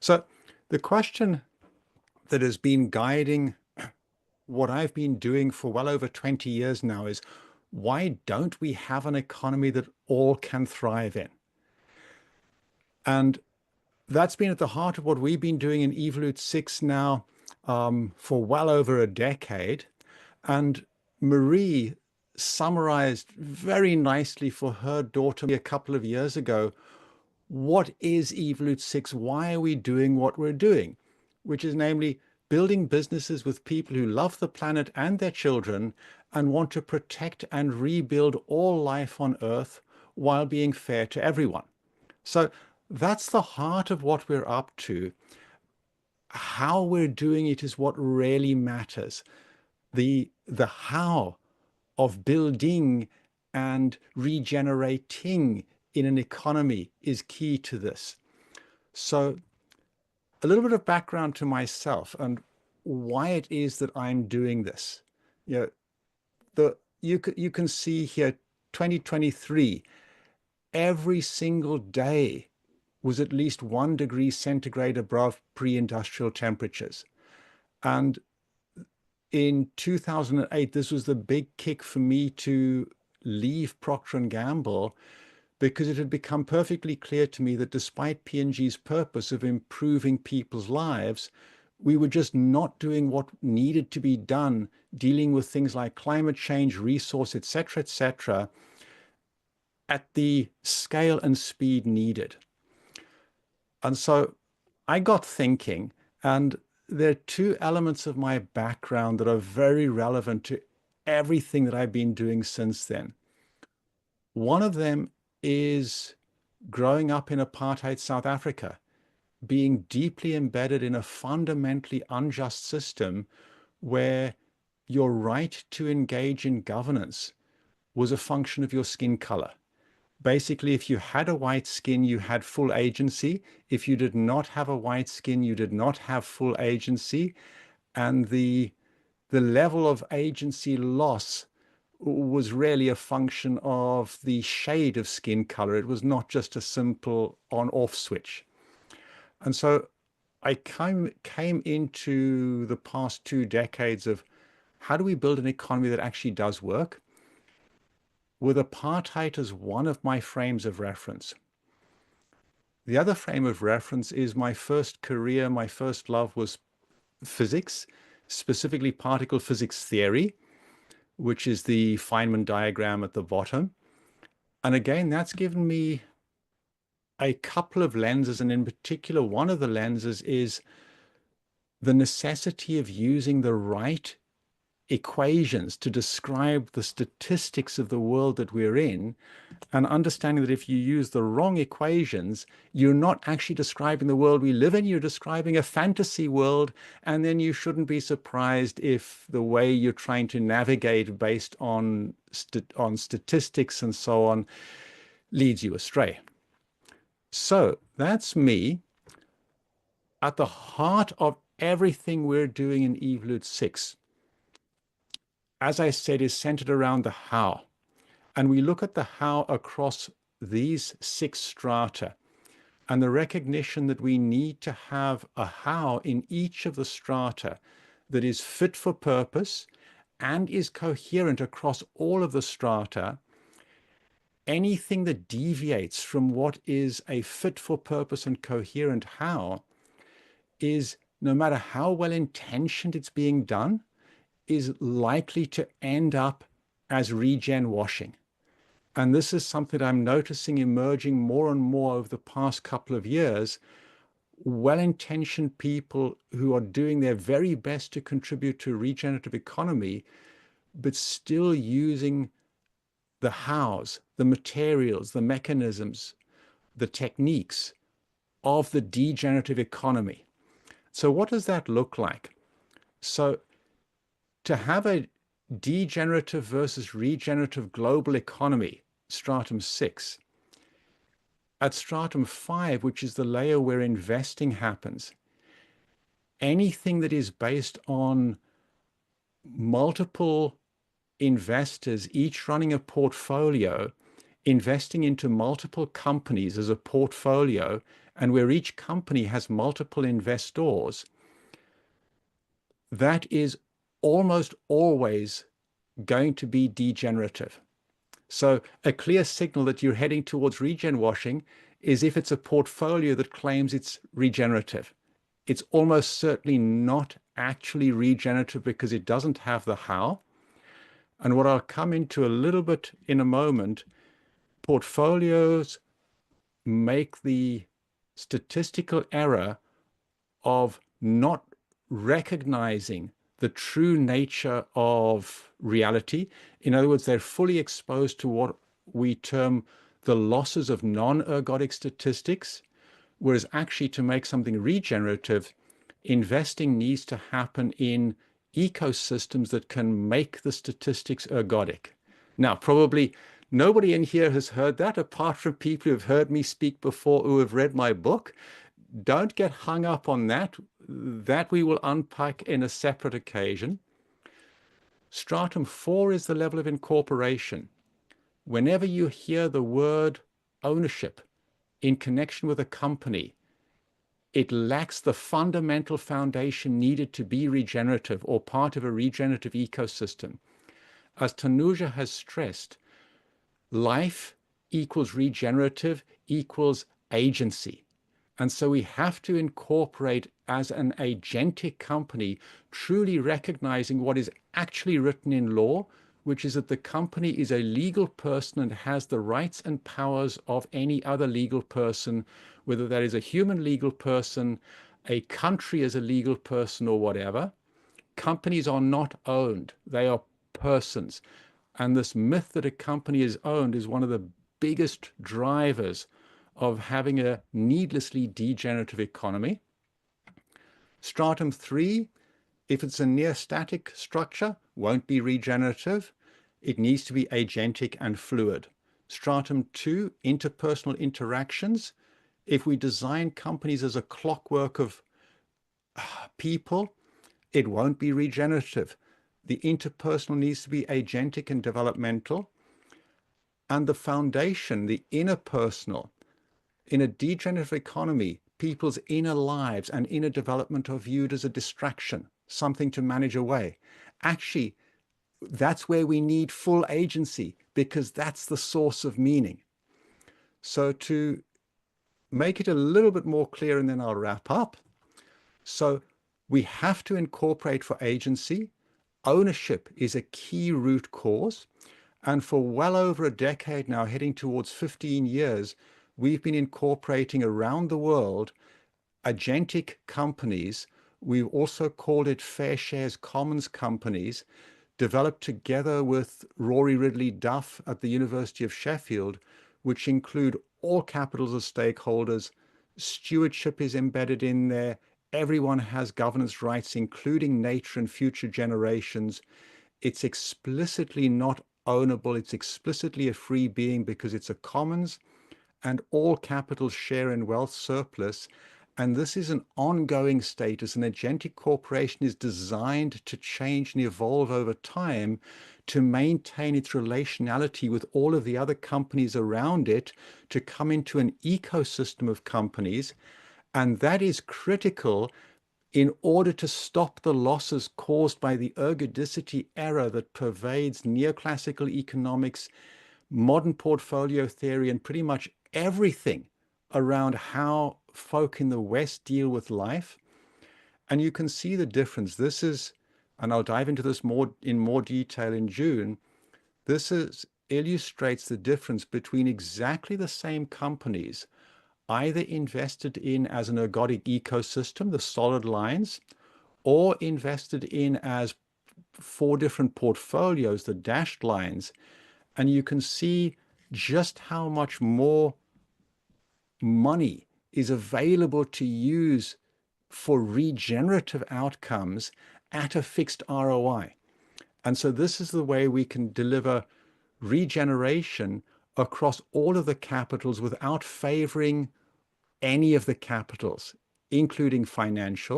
So the question that has been guiding what I've been doing for well over 20 years now is, why don't we have an economy that all can thrive in? And that's been at the heart of what we've been doing in Evolute 6 now for well over a decade. And Marie summarized very nicely for her daughter a couple of years ago, what is Evolute 6? Why are we doing what we're doing? Which is namely building businesses with people who love the planet and their children and want to protect and rebuild all life on Earth while being fair to everyone. So that's the heart of what we're up to. How we're doing it is what really matters. The how of building and regenerating in an economy is key to this. So a little bit of background to myself and why it is that I'm doing this. You know, you can see here 2023, every single day was at least 1 degree centigrade above pre-industrial temperatures. And in 2008, this was the big kick for me to leave Procter & Gamble, because it had become perfectly clear to me that despite P&G's purpose of improving people's lives, we were just not doing what needed to be done, dealing with things like climate change, resource, et cetera, at the scale and speed needed. And so I got thinking, and there are two elements of my background that are very relevant to everything that I've been doing since then. One of them is growing up in apartheid South Africa, being deeply embedded in a fundamentally unjust system where your right to engage in governance was a function of your skin color. Basically, if you had a white skin, you had full agency. If you did not have a white skin, you did not have full agency. And the level of agency loss was really a function of the shade of skin color. It was not just a simple on-off switch. And so I came into the past 2 decades of how do we build an economy that actually does work, with apartheid as one of my frames of reference. The other frame of reference is my first career, my first love was physics, specifically particle physics theory, which is the Feynman diagram at the bottom. And again, that's given me a couple of lenses, and in particular, one of the lenses is the necessity of using the right equations to describe the statistics of the world that we're in, and understanding that if you use the wrong equations, you're not actually describing the world we live in, you're describing a fantasy world, and then you shouldn't be surprised if the way you're trying to navigate based on statistics and so on leads you astray. So that's me. At the heart of everything we're doing in Evolute 6, as I said, is centered around the how. And we look at the how across these 6 strata, and the recognition that we need to have a how in each of the strata that is fit for purpose and is coherent across all of the strata. Anything that deviates from what is a fit for purpose and coherent how is, no matter how well intentioned it's being done, is likely to end up as regen washing. And this is something I'm noticing emerging more and more over the past couple of years. Well-intentioned people who are doing their very best to contribute to a regenerative economy, but still using the hows, the materials, the mechanisms, the techniques of the degenerative economy. So what does that look like? So to have a degenerative versus regenerative global economy, stratum 6, at stratum 5, which is the layer where investing happens, anything that is based on multiple investors, each running a portfolio, investing into multiple companies as a portfolio, and where each company has multiple investors, that is almost always going to be degenerative. So a clear signal that you're heading towards regen washing is if it's a portfolio that claims it's regenerative. It's almost certainly not actually regenerative because it doesn't have the how. And what I'll come into a little bit in a moment, portfolios make the statistical error of not recognizing the true nature of reality. In other words, they're fully exposed to what we term the losses of non-ergodic statistics, whereas actually to make something regenerative, investing needs to happen in ecosystems that can make the statistics ergodic. Now, probably nobody in here has heard that apart from people who've heard me speak before, who have read my book. Don't get hung up on that. That we will unpack in a separate occasion. Stratum 4 is the level of incorporation. Whenever you hear the word ownership in connection with a company, it lacks the fundamental foundation needed to be regenerative or part of a regenerative ecosystem. As Tanuja has stressed, life equals regenerative equals agency. And so we have to incorporate as an agentic company, truly recognizing what is actually written in law, which is that the company is a legal person and has the rights and powers of any other legal person, whether that is a human legal person, a country as a legal person, or whatever. Companies are not owned, they are persons. And this myth that a company is owned is one of the biggest drivers of having a needlessly degenerative economy. Stratum 3, if it's a near static structure, won't be regenerative. It needs to be agentic and fluid. Stratum 2, interpersonal interactions. If we design companies as a clockwork of people, it won't be regenerative. The interpersonal needs to be agentic and developmental. And the foundation, the interpersonal, in a degenerative economy, people's inner lives and inner development are viewed as a distraction, something to manage away. Actually, that's where we need full agency, because that's the source of meaning. So to make it a little bit more clear, and then I'll wrap up. So we have to incorporate for agency. Ownership is a key root cause. And for well over a decade now, heading towards 15 years, we've been incorporating around the world agentic companies. We've also called it Fair Shares Commons companies, developed together with Rory Ridley Duff at the University of Sheffield, which include all capitals of stakeholders. Stewardship is embedded in there. Everyone has governance rights, including nature and future generations. It's explicitly not ownable. It's explicitly a free being because it's a commons, and all capitals share in wealth surplus. And this is an ongoing status. An agentic corporation is designed to change and evolve over time to maintain its relationality with all of the other companies around it, to come into an ecosystem of companies. And that is critical in order to stop the losses caused by the ergodicity error that pervades neoclassical economics, modern portfolio theory, and pretty much everything around how folk in the West deal with life. And you can see the difference. This is, and I'll dive into this in more detail in June, illustrates the difference between exactly the same companies, either invested in as an ergodic ecosystem, the solid lines, or invested in as 4 different portfolios, the dashed lines. And you can see just how much more money is available to use for regenerative outcomes at a fixed ROI. And so this is the way we can deliver regeneration across all of the capitals without favoring any of the capitals, including financial.